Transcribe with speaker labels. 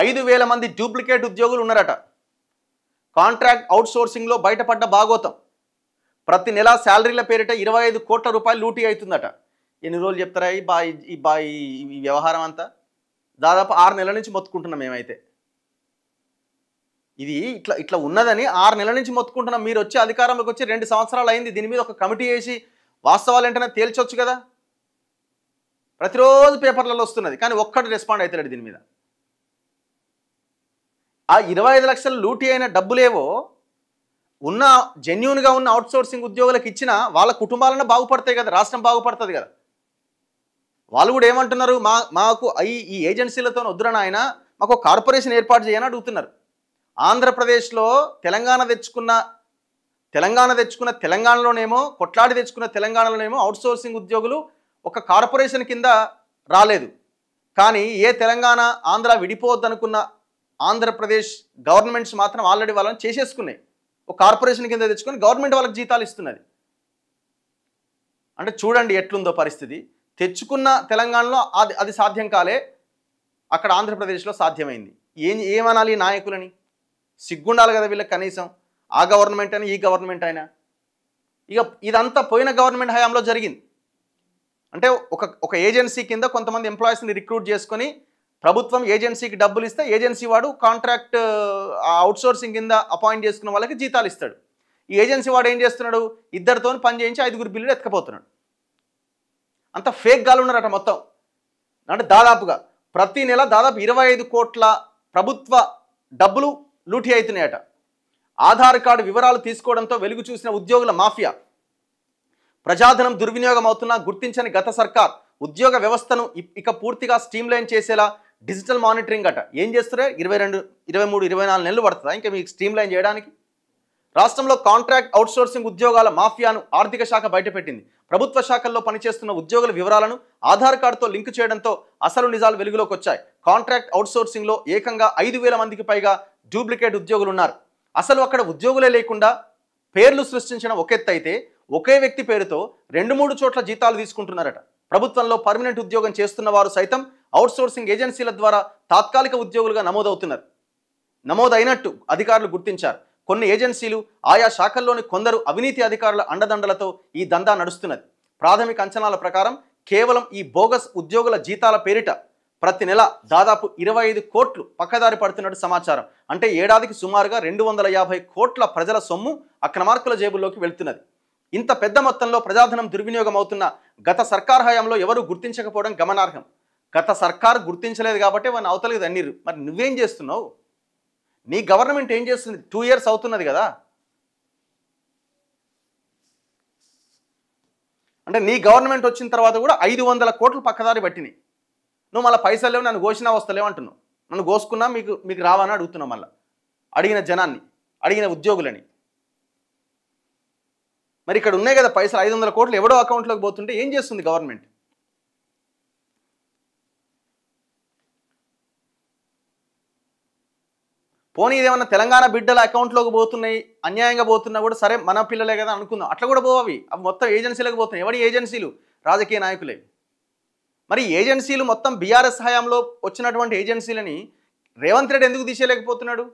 Speaker 1: 5,000 మంది డూప్లికేట్ ఉద్యోగులు ఉన్నారట. కాంట్రాక్ట్ అవుట్సోర్సింగ్లో బయటపడ్డ భాగోతం. ప్రతి నెల శాలరీల పేరిట 25 కోట్ల రూపాయలు లూటీ అవుతుందట. ఎన్ని రోజులు చెప్తారా ఈ వ్యవహారం అంతా? దాదాపు 6 నెలల నుంచి మొత్తుకుంటున్నాం మేమైతే. ఇది ఇట్లా ఉన్నదని 6 నెలల నుంచి మొత్తుకుంటున్నాం. మీరు వచ్చి అధికారంలోకి వచ్చి 2 సంవత్సరాలు అయింది. దీని మీద ఒక కమిటీ వేసి వాస్తవాలు ఏంటనే తేల్చొచ్చు కదా. ప్రతిరోజు పేపర్లలో వస్తున్నది, కానీ ఒక్కటి రెస్పాండ్ అవుతాడు దీని మీద. ఆ 25 లక్షల లూటీ అయిన డబ్బులేవో ఉన్న జెన్యూన్గా ఉన్న అవుట్సోర్సింగ్ ఉద్యోగులకు ఇచ్చినా వాళ్ళ కుటుంబాలను బాగుపడతాయి కదా, రాష్ట్రం బాగుపడుతుంది కదా. వాళ్ళు కూడా ఏమంటున్నారు, మాకు ఈ ఏజెన్సీలతో వద్దురని ఆయన మాకు కార్పొరేషన్ ఏర్పాటు చేయని అడుగుతున్నారు. ఆంధ్రప్రదేశ్లో తెలంగాణ తెచ్చుకున్న తెలంగాణలోనేమో కొట్లాడి తెచ్చుకున్న తెలంగాణలోనేమో అవుట్సోర్సింగ్ ఉద్యోగులు ఒక కార్పొరేషన్ కింద రాలేదు. కానీ ఏ తెలంగాణ ఆంధ్ర విడిపోవద్దనుకున్న ఆంధ్రప్రదేశ్ గవర్నమెంట్స్ మాత్రం ఆల్రెడీ వాళ్ళని చేసేసుకున్నాయి. ఒక కార్పొరేషన్ కింద తెచ్చుకొని గవర్నమెంట్ వాళ్ళకి జీతాలు ఇస్తున్నది. అంటే చూడండి ఎట్లుందో పరిస్థితి. తెచ్చుకున్న తెలంగాణలో అది సాధ్యం కాలే, అక్కడ ఆంధ్రప్రదేశ్లో సాధ్యమైంది. ఏమనాలి నాయకులని? సిగ్గుండాలి కదా వీళ్ళకి కనీసం. ఆ గవర్నమెంట్ అయినా ఈ గవర్నమెంట్ అయినా. ఇక ఇదంతా పోయిన గవర్నమెంట్ హయాంలో జరిగింది. అంటే ఒక ఏజెన్సీ కింద కొంతమంది ఎంప్లాయీస్ని రిక్రూట్ చేసుకొని ప్రభుత్వం ఏజెన్సీకి డబ్బులు ఇస్తే ఏజెన్సీ వాడు కాంట్రాక్ట్ అవుట్సోర్సింగ్ కింద అపాయింట్ చేసుకున్న వాళ్ళకి జీతాలు ఇస్తాడు. ఈ ఏజెన్సీ వాడు ఏం చేస్తున్నాడు, ఇద్దరితో పని చేయించి 5 బిల్లులు ఎత్తుకపోతున్నాడు. అంత ఫేక్ గాలు ఉన్నారట మొత్తం. అంటే దాదాపుగా ప్రతి నెల దాదాపు 25 కోట్ల ప్రభుత్వ డబ్బులు లూటీ అవుతున్నాయట. ఆధార్ కార్డు వివరాలు తీసుకోవడంతో వెలుగు చూసిన ఉద్యోగుల మాఫియా. ప్రజాధనం దుర్వినియోగం అవుతున్నా గుర్తించని గత సర్కార్ ఉద్యోగ వ్యవస్థను ఇక పూర్తిగా స్ట్రీమ్లైన్ చేసేలా డిజిటల్ మానిటరింగ్ అట. ఏం చేస్తారే 22, 23, 24 నెలలు పడుతుందా ఇంకా మీకు స్ట్రీమ్లైన్ చేయడానికి? రాష్ట్రంలో కాంట్రాక్ట్ అవుట్సోర్సింగ్ ఉద్యోగాల మాఫియాను ఆర్థిక శాఖ బయటపెట్టింది. ప్రభుత్వ శాఖల్లో పనిచేస్తున్న ఉద్యోగుల వివరాలను ఆధార్ కార్డుతో లింకు చేయడంతో అసలు నిజాలు వెలుగులోకి వచ్చాయి. కాంట్రాక్ట్ అవుట్సోర్సింగ్లో ఏకంగా 5,000 మందికి పైగా డూప్లికేట్ ఉద్యోగులు ఉన్నారు. అసలు అక్కడ ఉద్యోగులే లేకుండా పేర్లు సృష్టించిన ఒక ఎత్తు అయితే, ఒకే వ్యక్తి పేరుతో 2-3 చోట్ల జీతాలు తీసుకుంటున్నారట. ప్రభుత్వంలో పర్మనెంట్ ఉద్యోగం చేస్తున్న వారు సైతం అవుట్సోర్సింగ్ ఏజెన్సీల ద్వారా తాత్కాలిక ఉద్యోగులుగా నమోదైనట్టు అధికారులు గుర్తించారు. కొన్ని ఏజెన్సీలు ఆయా శాఖల్లోని కొందరు అవినీతి అధికారుల అండదండలతో ఈ దందా నడుస్తున్నది. ప్రాథమిక అంచనాల ప్రకారం కేవలం ఈ బోగస్ ఉద్యోగుల జీతాల పేరిట ప్రతి నెల దాదాపు 25 కోట్లు పక్కదారి పడుతున్నట్టు సమాచారం. అంటే ఏడాదికి సుమారుగా 250 కోట్ల ప్రజల సొమ్ము అక్రమార్కుల జేబుల్లోకి వెళ్తున్నది. ఇంత పెద్ద మొత్తంలో ప్రజాధనం దుర్వినియోగం అవుతున్న గత సర్కార్ హయాంలో ఎవరు గుర్తించకపోవడం గమనార్హం. గత సర్కార్ గుర్తించలేదు కాబట్టి వాడిని అవతలకి తన్నీరు. మరి నువ్వేం చేస్తున్నావు? నీ గవర్నమెంట్ ఏం చేస్తుంది? 2 years అవుతున్నది కదా. అంటే నీ గవర్నమెంట్ వచ్చిన తర్వాత కూడా 500 కోట్లు పక్కదారి పట్టినాయి. నువ్వు మళ్ళీ పైసలు లేవు, నన్ను కోసినా వస్తలేవు అంటున్నావు. నన్ను కోసుకున్నా మీకు రావని అడుగుతున్నావు. మళ్ళీ అడిగిన జనాన్ని, అడిగిన ఉద్యోగులని. మరి ఇక్కడ ఉన్నాయి కదా పైసలు 500 కోట్లు ఎవడో అకౌంట్లోకి పోతుంటే ఏం చేస్తుంది గవర్నమెంట్? పోనీ ఇదేమన్నా తెలంగాణ బిడ్డల అకౌంట్లోకి పోతున్నాయి, అన్యాయంగా పోతున్నా కూడా సరే మన పిల్లలే కదా అనుకుందాం. అట్లా కూడా పోవవి. అవి మొత్తం ఏజెన్సీలకు పోతున్నాయి. ఎవరి ఏజెన్సీలు? రాజకీయ నాయకులే. మరి ఏజెన్సీలు మొత్తం బీఆర్ఎస్ హయాంలో వచ్చినటువంటి ఏజెన్సీలని రేవంత్ రెడ్డి ఎందుకు తీసేయలేకపోతున్నాడు?